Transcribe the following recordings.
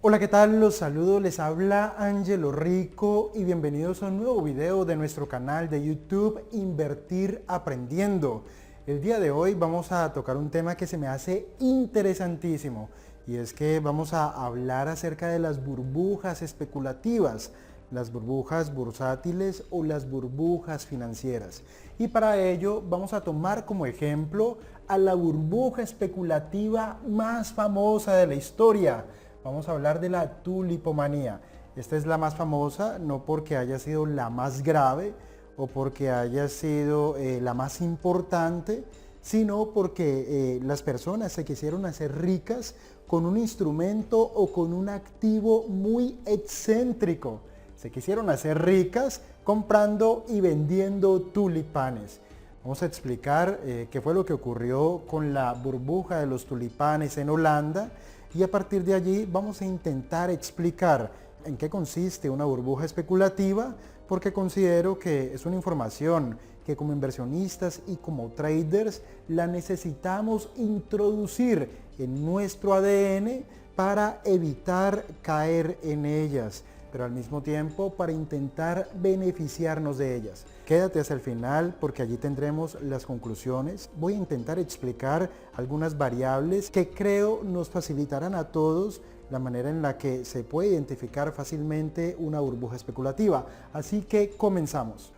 Hola, ¿qué tal? Los saludo, les habla Ángelo Rico y bienvenidos a un nuevo video de nuestro canal de YouTube Invertir Aprendiendo. El día de hoy vamos a tocar un tema que se me hace interesantísimo y es que vamos a hablar acerca de las burbujas especulativas, las burbujas bursátiles o las burbujas financieras. Y para ello vamos a tomar como ejemplo a la burbuja especulativa más famosa de la historia. Vamos a hablar de la tulipomanía. Esta es la más famosa, no porque haya sido la más grave o porque haya sido la más importante, sino porque las personas se quisieron hacer ricas con un instrumento o con un activo muy excéntrico. Se quisieron hacer ricas comprando y vendiendo tulipanes. Vamos a explicar qué fue lo que ocurrió con la burbuja de los tulipanes en Holanda y a partir de allí vamos a intentar explicar en qué consiste una burbuja especulativa, porque considero que es una información que como inversionistas y como traders la necesitamos introducir en nuestro ADN para evitar caer en ellas, pero al mismo tiempo para intentar beneficiarnos de ellas. Quédate hasta el final porque allí tendremos las conclusiones. Voy a intentar explicar algunas variables que creo nos facilitarán a todos la manera en la que se puede identificar fácilmente una burbuja especulativa. Así que comenzamos.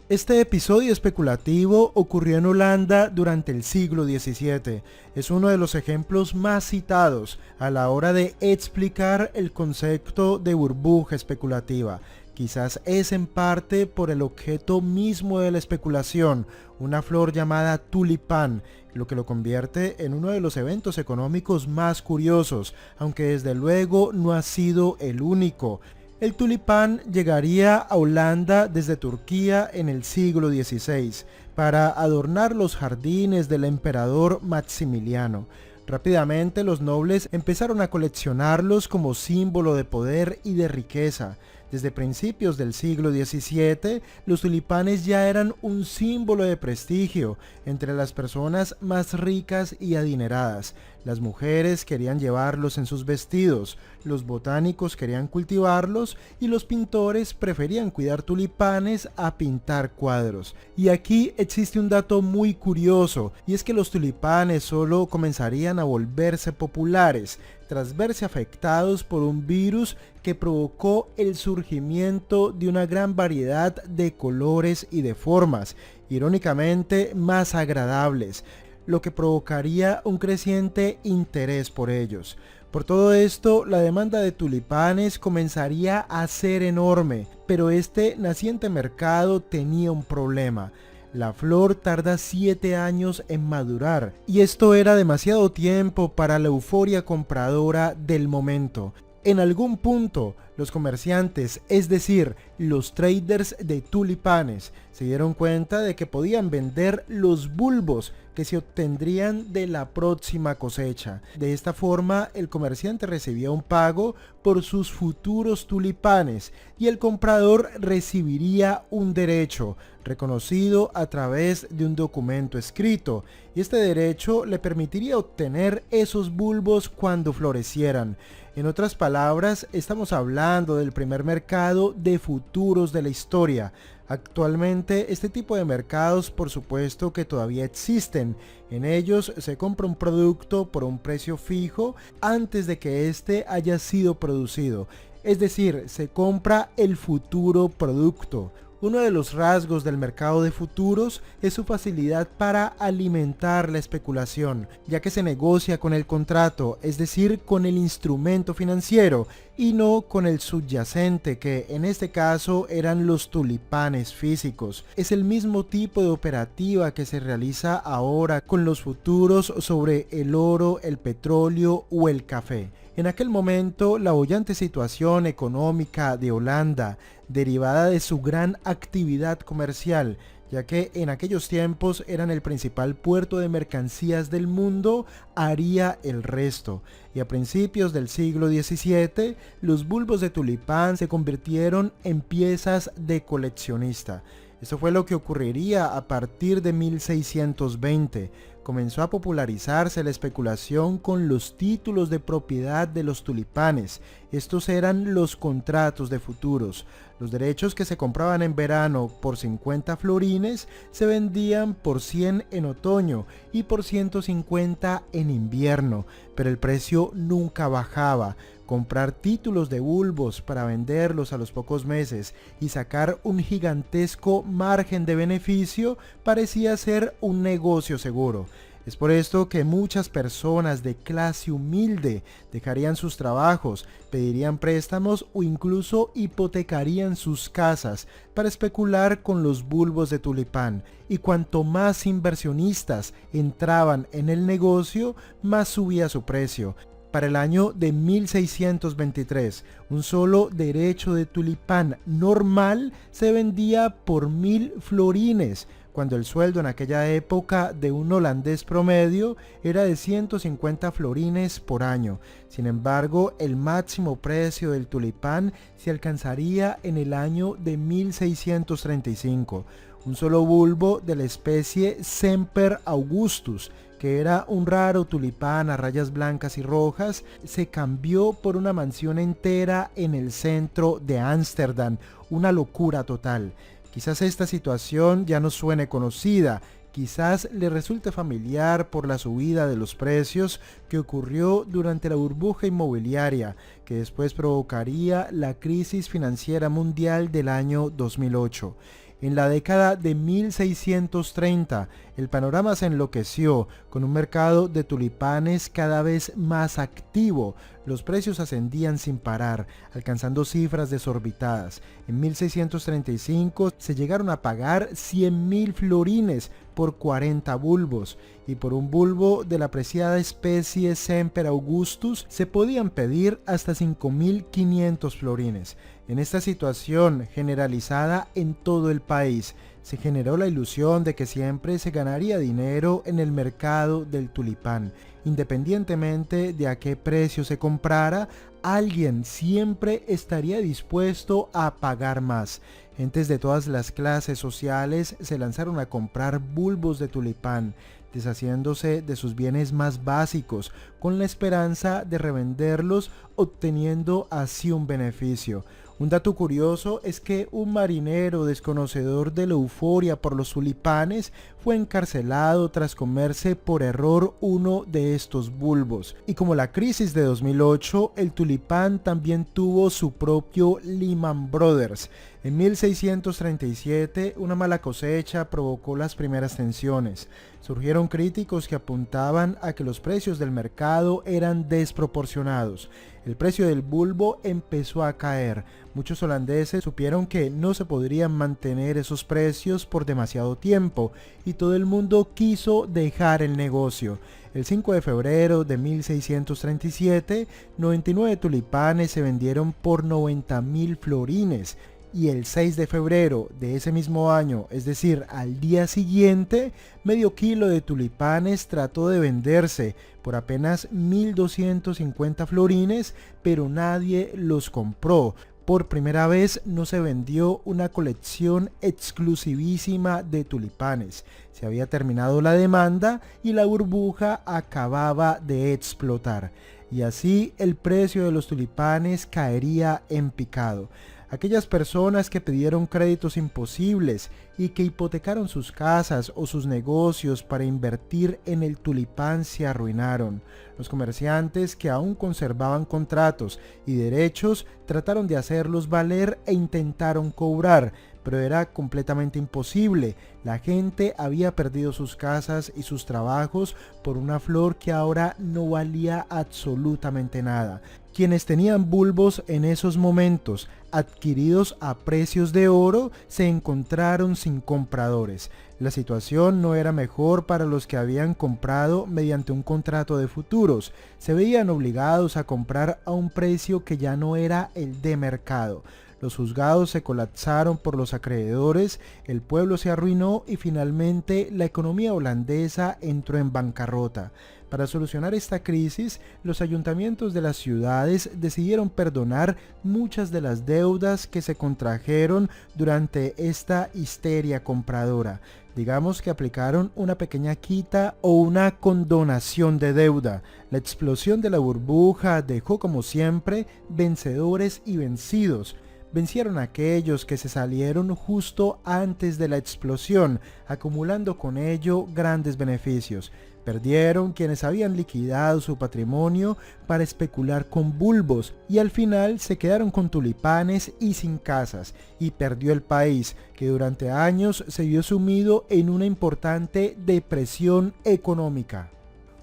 Este episodio especulativo ocurrió en Holanda durante el siglo XVII. Es uno de los ejemplos más citados a la hora de explicar el concepto de burbuja especulativa. Quizás es en parte por el objeto mismo de la especulación, una flor llamada tulipán, lo que lo convierte en uno de los eventos económicos más curiosos, aunque desde luego no ha sido el único. El tulipán llegaría a Holanda desde Turquía en el siglo XVI para adornar los jardines del emperador Maximiliano. Rápidamente los nobles empezaron a coleccionarlos como símbolo de poder y de riqueza. Desde principios del siglo XVII, los tulipanes ya eran un símbolo de prestigio entre las personas más ricas y adineradas. Las mujeres querían llevarlos en sus vestidos, los botánicos querían cultivarlos y los pintores preferían cuidar tulipanes a pintar cuadros. Y aquí existe un dato muy curioso, y es que los tulipanes solo comenzarían a volverse populares tras verse afectados por un virus que provocó el surgimiento de una gran variedad de colores y de formas, irónicamente más agradables, lo que provocaría un creciente interés por ellos. Por todo esto, la demanda de tulipanes comenzaría a ser enorme, pero este naciente mercado tenía un problema. La flor tarda 7 años en madurar, y esto era demasiado tiempo para la euforia compradora del momento. En algún punto, los comerciantes, es decir, los traders de tulipanes, se dieron cuenta de que podían vender los bulbos que se obtendrían de la próxima cosecha. De esta forma, el comerciante recibía un pago por sus futuros tulipanes y el comprador recibiría un derecho reconocido a través de un documento escrito, y este derecho le permitiría obtener esos bulbos cuando florecieran. En otras palabras, estamos hablando del primer mercado de futuros de la historia. Actualmente este tipo de mercados por supuesto que todavía existen. En ellos se compra un producto por un precio fijo antes de que éste haya sido producido. Es decir, se compra el futuro producto. Uno de los rasgos del mercado de futuros es su facilidad para alimentar la especulación, ya que se negocia con el contrato, es decir, con el instrumento financiero, y no con el subyacente, que en este caso eran los tulipanes físicos. Es el mismo tipo de operativa que se realiza ahora con los futuros sobre el oro, el petróleo o el café. En aquel momento, la boyante situación económica de Holanda, derivada de su gran actividad comercial, ya que en aquellos tiempos eran el principal puerto de mercancías del mundo, haría el resto. Y a principios del siglo XVII, los bulbos de tulipán se convirtieron en piezas de coleccionista. Esto fue lo que ocurriría a partir de 1620, comenzó a popularizarse la especulación con los títulos de propiedad de los tulipanes. Estos eran los contratos de futuros. Los derechos que se compraban en verano por 50 florines se vendían por 100 en otoño y por 150 en invierno, pero el precio nunca bajaba. Comprar títulos de bulbos para venderlos a los pocos meses y sacar un gigantesco margen de beneficio parecía ser un negocio seguro. Es por esto que muchas personas de clase humilde dejarían sus trabajos, pedirían préstamos o incluso hipotecarían sus casas para especular con los bulbos de tulipán. Y cuanto más inversionistas entraban en el negocio, más subía su precio. Para el año de 1623, un solo derecho de tulipán normal se vendía por 1000 florines, cuando el sueldo en aquella época de un holandés promedio era de 150 florines por año. Sin embargo, el máximo precio del tulipán se alcanzaría en el año de 1635. Un solo bulbo de la especie Semper Augustus, que era un raro tulipán a rayas blancas y rojas, se cambió por una mansión entera en el centro de Ámsterdam, una locura total. Quizás esta situación ya no suene conocida, quizás le resulte familiar por la subida de los precios que ocurrió durante la burbuja inmobiliaria, que después provocaría la crisis financiera mundial del año 2008. En la década de 1630, el panorama se enloqueció con un mercado de tulipanes cada vez más activo. Los precios ascendían sin parar, alcanzando cifras desorbitadas. En 1635 se llegaron a pagar 100.000 florines por 40 bulbos, y por un bulbo de la apreciada especie Semper Augustus se podían pedir hasta 5.500 florines. En esta situación generalizada en todo el país, se generó la ilusión de que siempre se ganaría dinero en el mercado del tulipán. Independientemente de a qué precio se comprara, alguien siempre estaría dispuesto a pagar más. Gentes de todas las clases sociales se lanzaron a comprar bulbos de tulipán, deshaciéndose de sus bienes más básicos, con la esperanza de revenderlos, obteniendo así un beneficio. Un dato curioso es que un marinero desconocedor de la euforia por los tulipanes fue encarcelado tras comerse por error uno de estos bulbos. Y como la crisis de 2008, el tulipán también tuvo su propio Lehman Brothers. En 1637, una mala cosecha provocó las primeras tensiones. Surgieron críticos que apuntaban a que los precios del mercado eran desproporcionados. El precio del bulbo empezó a caer. Muchos holandeses supieron que no se podrían mantener esos precios por demasiado tiempo y todo el mundo quiso dejar el negocio. El 5 de febrero de 1637, 99 tulipanes se vendieron por 90.000 florines. Y el 6 de febrero de ese mismo año, es decir, al día siguiente, medio kilo de tulipanes trató de venderse por apenas 1.250 florines, pero nadie los compró. Por primera vez no se vendió una colección exclusivísima de tulipanes. Se había terminado la demanda y la burbuja acababa de explotar. Y así el precio de los tulipanes caería en picado. Aquellas personas que pidieron créditos imposibles y que hipotecaron sus casas o sus negocios para invertir en el tulipán se arruinaron. Los comerciantes que aún conservaban contratos y derechos trataron de hacerlos valer e intentaron cobrar, pero era completamente imposible. La gente había perdido sus casas y sus trabajos por una flor que ahora no valía absolutamente nada. Quienes tenían bulbos en esos momentos, adquiridos a precios de oro, se encontraron sin compradores. La situación no era mejor para los que habían comprado mediante un contrato de futuros. Se veían obligados a comprar a un precio que ya no era el de mercado. Los juzgados se colapsaron por los acreedores, el pueblo se arruinó y finalmente la economía holandesa entró en bancarrota. Para solucionar esta crisis, los ayuntamientos de las ciudades decidieron perdonar muchas de las deudas que se contrajeron durante esta histeria compradora. Digamos que aplicaron una pequeña quita o una condonación de deuda. La explosión de la burbuja dejó como siempre vencedores y vencidos. Vencieron a aquellos que se salieron justo antes de la explosión, acumulando con ello grandes beneficios. Perdieron quienes habían liquidado su patrimonio para especular con bulbos y al final se quedaron con tulipanes y sin casas, y perdió el país, que durante años se vio sumido en una importante depresión económica.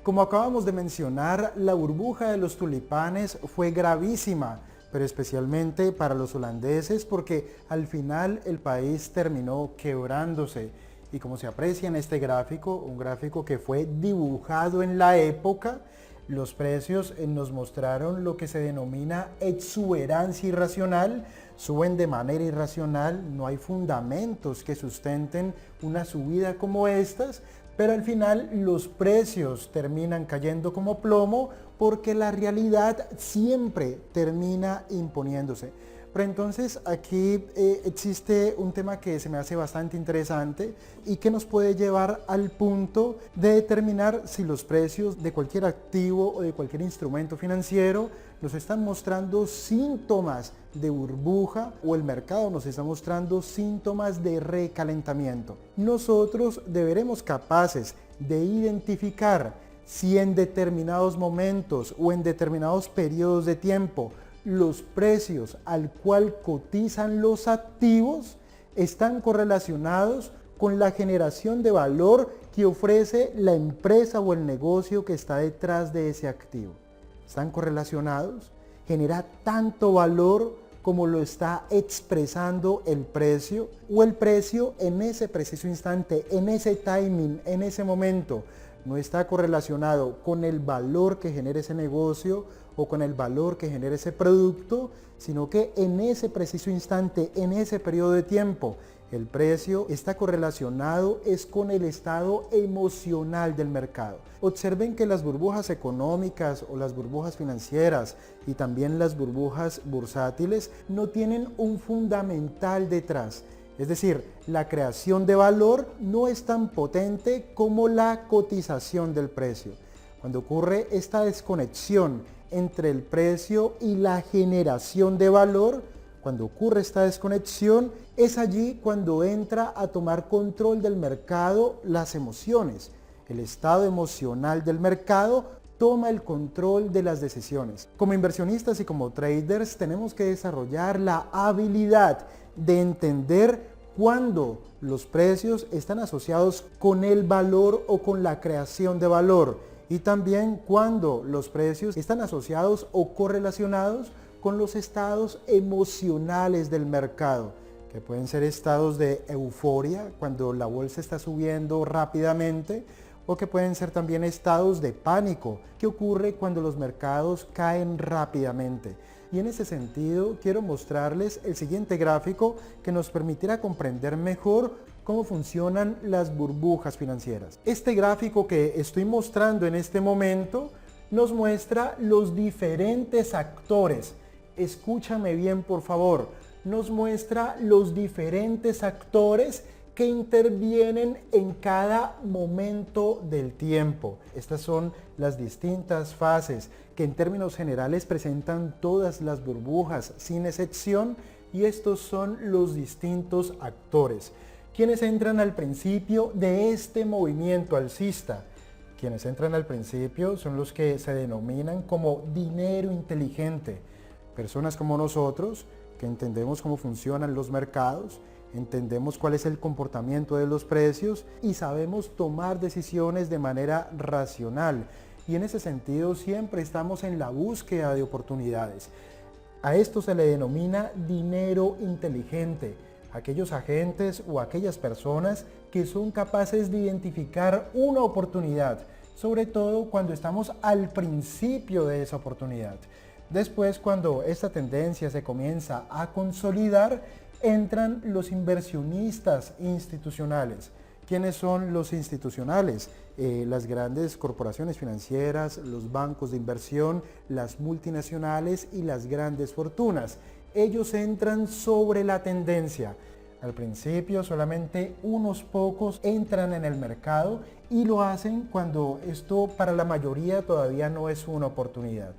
Como acabamos de mencionar, la burbuja de los tulipanes fue gravísima, pero especialmente para los holandeses porque al final el país terminó quebrándose. Y como se aprecia en este gráfico, un gráfico que fue dibujado en la época, los precios nos mostraron lo que se denomina exuberancia irracional, suben de manera irracional, no hay fundamentos que sustenten una subida como estas, pero al final los precios terminan cayendo como plomo porque la realidad siempre termina imponiéndose. Pero entonces aquí existe un tema que se me hace bastante interesante y que nos puede llevar al punto de determinar si los precios de cualquier activo o de cualquier instrumento financiero nos están mostrando síntomas de burbuja o el mercado nos está mostrando síntomas de recalentamiento. Nosotros deberemos capaces de identificar si en determinados momentos o en determinados periodos de tiempo los precios al cual cotizan los activos están correlacionados con la generación de valor que ofrece la empresa o el negocio que está detrás de ese activo. ¿Están correlacionados? ¿Genera tanto valor como lo está expresando el precio? ¿O el precio en ese preciso instante, en ese timing, en ese momento, no está correlacionado con el valor que genera ese negocio o con el valor que genera ese producto, sino que en ese preciso instante, en ese periodo de tiempo, el precio está correlacionado es con el estado emocional del mercado? Observen que las burbujas económicas o las burbujas financieras y también las burbujas bursátiles no tienen un fundamental detrás. Es decir, la creación de valor no es tan potente como la cotización del precio. Cuando ocurre esta desconexión entre el precio y la generación de valor, cuando ocurre esta desconexión, es allí cuando entra a tomar control del mercado las emociones. El estado emocional del mercado toma el control de las decisiones. Como inversionistas y como traders tenemos que desarrollar la habilidad de entender cuándo los precios están asociados con el valor o con la creación de valor y también cuándo los precios están asociados o correlacionados con los estados emocionales del mercado, que pueden ser estados de euforia cuando la bolsa está subiendo rápidamente, o que pueden ser también estados de pánico, que ocurre cuando los mercados caen rápidamente. Y en ese sentido quiero mostrarles el siguiente gráfico que nos permitirá comprender mejor cómo funcionan las burbujas financieras. Este gráfico que estoy mostrando en este momento nos muestra los diferentes actores. Escúchame bien, por favor. Nos muestra los diferentes actores que intervienen en cada momento del tiempo. Estas son las distintas fases que en términos generales presentan todas las burbujas sin excepción, y estos son los distintos actores. Quienes entran al principio de este movimiento alcista. Quienes entran al principio son los que se denominan como dinero inteligente. Personas como nosotros que entendemos cómo funcionan los mercados, entendemos cuál es el comportamiento de los precios y sabemos tomar decisiones de manera racional. Y en ese sentido siempre estamos en la búsqueda de oportunidades. A esto se le denomina dinero inteligente. Aquellos agentes o aquellas personas que son capaces de identificar una oportunidad, sobre todo cuando estamos al principio de esa oportunidad. Después, cuando esta tendencia se comienza a consolidar, entran los inversionistas institucionales. ¿Quiénes son los institucionales? Las grandes corporaciones financieras, los bancos de inversión, las multinacionales y las grandes fortunas. Ellos entran sobre la tendencia. Al principio solamente unos pocos entran en el mercado y lo hacen cuando esto para la mayoría todavía no es una oportunidad.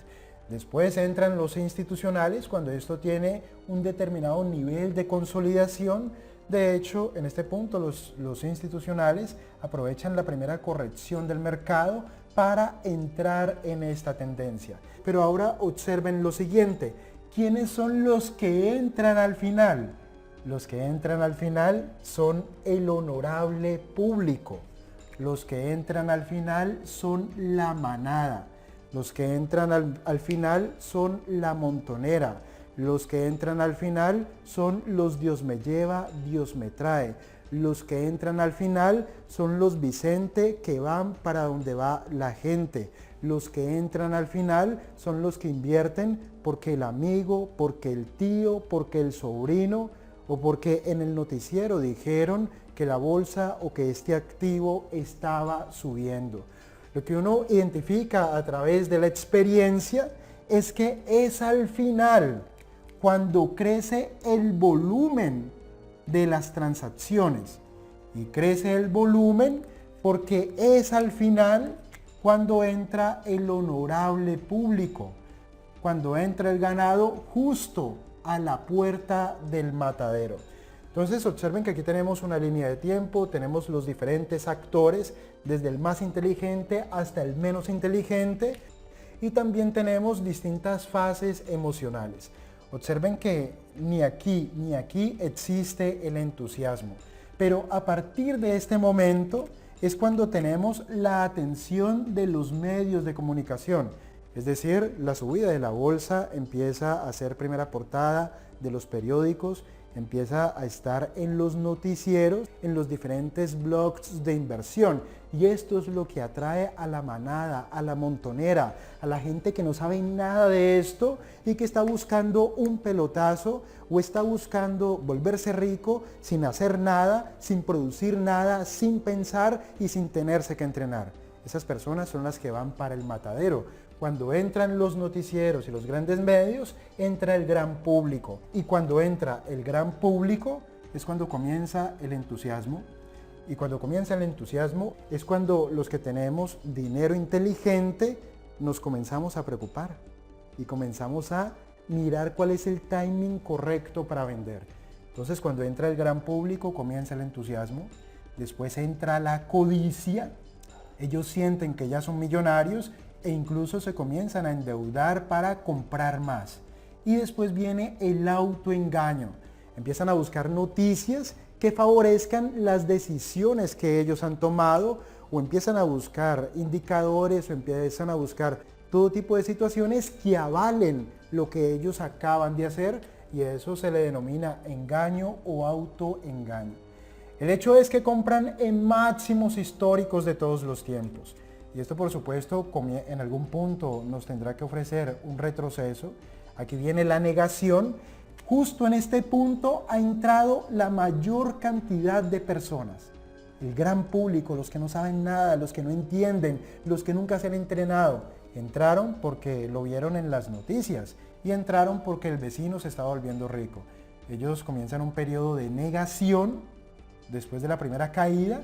Después entran los institucionales cuando esto tiene un determinado nivel de consolidación. De hecho, en este punto los institucionales aprovechan la primera corrección del mercado para entrar en esta tendencia. Pero ahora observen lo siguiente. ¿Quiénes son los que entran al final? Los que entran al final son el honorable público. Los que entran al final son la manada. Los que entran al final son la montonera. Los que entran al final son los Dios me lleva, Dios me trae. Los que entran al final son los Vicente que van para donde va la gente. Los que entran al final son los que invierten porque el amigo, porque el tío, porque el sobrino o porque en el noticiero dijeron que la bolsa o que este activo estaba subiendo. Lo que uno identifica a través de la experiencia es que es al final cuando crece el volumen de las transacciones. Y crece el volumen porque es al final cuando entra el honorable público, cuando entra el ganado justo a la puerta del matadero. Entonces observen que aquí tenemos una línea de tiempo, tenemos los diferentes actores, desde el más inteligente hasta el menos inteligente, y también tenemos distintas fases emocionales. Observen que ni aquí ni aquí existe el entusiasmo, pero a partir de este momento es cuando tenemos la atención de los medios de comunicación. Es decir, la subida de la bolsa empieza a ser primera portada de los periódicos, empieza a estar en los noticieros, en los diferentes blogs de inversión. Y esto es lo que atrae a la manada, a la montonera, a la gente que no sabe nada de esto y que está buscando un pelotazo o está buscando volverse rico sin hacer nada, sin producir nada, sin pensar y sin tenerse que entrenar. Esas personas son las que van para el matadero. Cuando entran los noticieros y los grandes medios, entra el gran público. Y cuando entra el gran público es cuando comienza el entusiasmo. Y cuando comienza el entusiasmo es cuando los que tenemos dinero inteligente nos comenzamos a preocupar. Y comenzamos a mirar cuál es el timing correcto para vender. Entonces cuando entra el gran público comienza el entusiasmo. Después entra la codicia. Ellos sienten que ya son millonarios e incluso se comienzan a endeudar para comprar más. Y después viene el autoengaño. Empiezan a buscar noticias que favorezcan las decisiones que ellos han tomado, o empiezan a buscar indicadores, o empiezan a buscar todo tipo de situaciones que avalen lo que ellos acaban de hacer, y eso se le denomina engaño o autoengaño. El hecho es que compran en máximos históricos de todos los tiempos. Y esto por supuesto en algún punto nos tendrá que ofrecer un retroceso. Aquí viene la negación. Justo en este punto ha entrado la mayor cantidad de personas. El gran público, los que no saben nada, los que no entienden, los que nunca se han entrenado. Entraron porque lo vieron en las noticias y entraron porque el vecino se estaba volviendo rico. Ellos comienzan un periodo de negación después de la primera caída.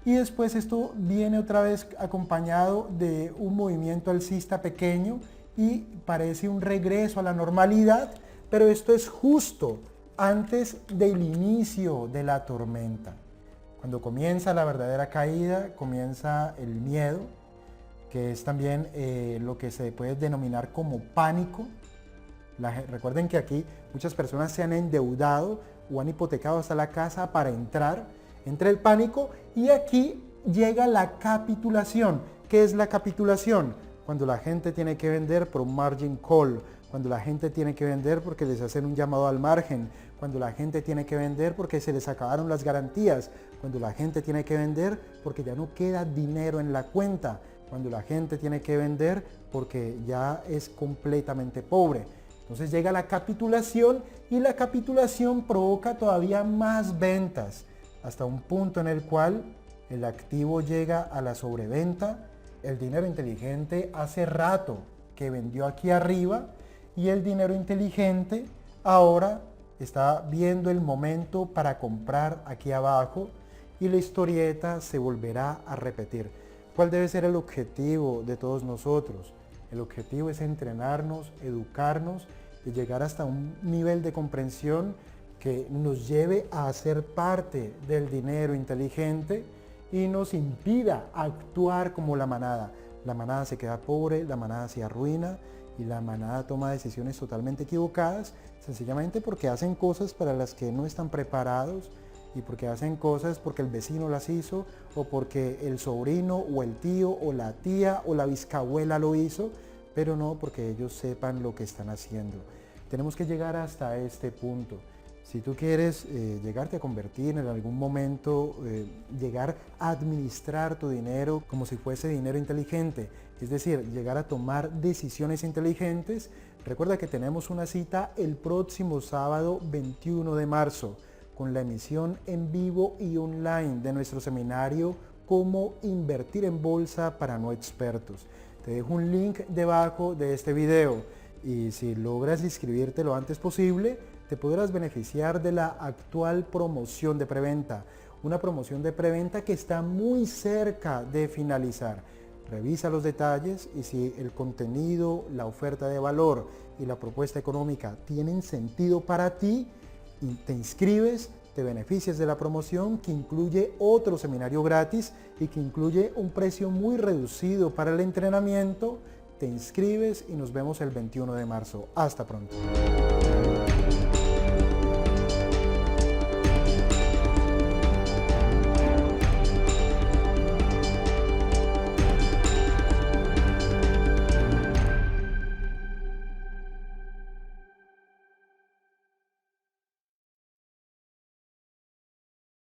Y después esto viene otra vez acompañado de un movimiento alcista pequeño y parece un regreso a la normalidad, pero esto es justo antes del inicio de la tormenta. Cuando comienza la verdadera caída, comienza el miedo, que es también lo que se puede denominar como pánico. Recuerden que aquí muchas personas se han endeudado o han hipotecado hasta la casa para entrar. Entra el pánico y aquí llega la capitulación. ¿Qué es la capitulación? Cuando la gente tiene que vender por un margin call, cuando la gente tiene que vender porque les hacen un llamado al margen, cuando la gente tiene que vender porque se les acabaron las garantías, cuando la gente tiene que vender porque ya no queda dinero en la cuenta, cuando la gente tiene que vender porque ya es completamente pobre. Entonces llega la capitulación y la capitulación provoca todavía más ventas, hasta un punto en el cual el activo llega a la sobreventa. El dinero inteligente hace rato que vendió aquí arriba y el dinero inteligente ahora está viendo el momento para comprar aquí abajo y la historieta se volverá a repetir. ¿Cuál debe ser el objetivo de todos nosotros? El objetivo es entrenarnos, educarnos y llegar hasta un nivel de comprensión que nos lleve a ser parte del dinero inteligente y nos impida actuar como la manada. La manada se queda pobre, la manada se arruina y la manada toma decisiones totalmente equivocadas, sencillamente porque hacen cosas para las que no están preparados y porque hacen cosas porque el vecino las hizo o porque el sobrino o el tío o la tía o la bisabuela lo hizo, pero no porque ellos sepan lo que están haciendo. Tenemos que llegar hasta este punto. Si tú quieres llegarte a convertir en algún momento, llegar a administrar tu dinero como si fuese dinero inteligente, es decir, llegar a tomar decisiones inteligentes, recuerda que tenemos una cita el próximo sábado 21 de marzo con la emisión en vivo y online de nuestro seminario Cómo invertir en bolsa para no expertos. Te dejo un link debajo de este video y si logras inscribirte lo antes posible, te podrás beneficiar de la actual promoción de preventa. Una promoción de preventa que está muy cerca de finalizar. Revisa los detalles y si el contenido, la oferta de valor y la propuesta económica tienen sentido para ti, te inscribes, te beneficias de la promoción que incluye otro seminario gratis y que incluye un precio muy reducido para el entrenamiento. Te inscribes y nos vemos el 21 de marzo. Hasta pronto.